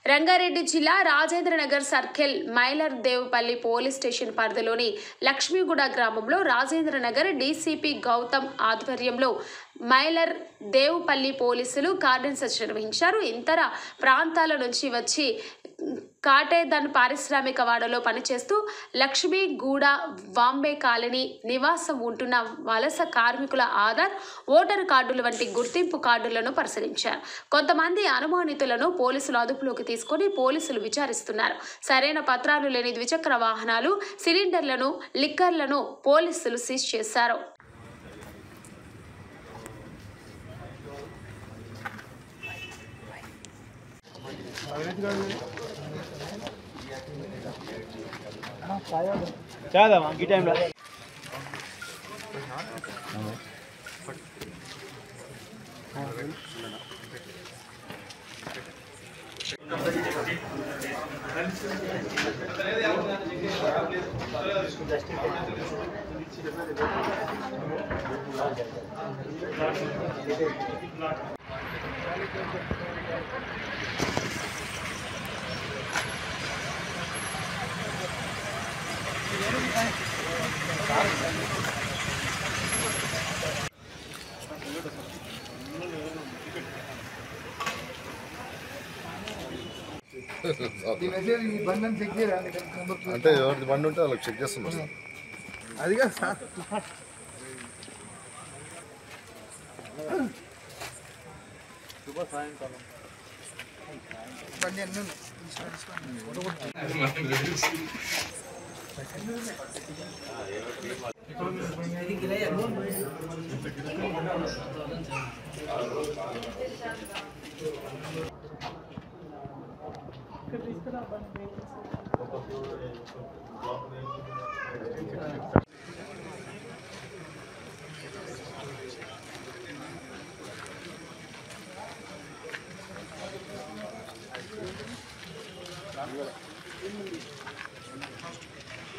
రంగారెడ్డి జిల్లా Rajendranagar circle మైలర్ Devupalli police station పరిధిలోని లక్ష్మీగూడ గ్రామంలో రాజేంద్రనగర్ డీసీపీ గౌతమ్ ఆధ్వర్యంలో మైలర్ దేవుపల్లి పోలీసులు కార్డన్ సెర్చ్ నిర్వహించారు. ఇతర ప్రాంతాల నుంచి వచ్చి కాటేదన్ పారిశ్రామిక వాడలో పనిచేస్తూ లక్ష్మీగూడ వాంబే కాలనీ నివాసం ఉంటున్న వలస కార్మికుల ఆధార్, ఓటర్ కార్డుల వంటి గుర్తింపు కార్డులను పరిశీలించారు. కొంతమంది అనుమానితులను పోలీసులు అదుపులోకి తీసుకొని పోలీసులు విచారిస్తున్నారు. సరైన పత్రాలు లేని ద్విచక్ర వాహనాలు, సిలిండర్లను, లిక్కర్లను పోలీసులు సీజ్ చేశారు. చాదమ్మా ఈ టైంలో అంటే ఎవరిది బండి ఉంటే వాళ్ళకి చెక్ చేస్తున్నారు. అదిగా సార్ శుభ సాయంకాలం బండి అన్నీ ఉన్నాయి.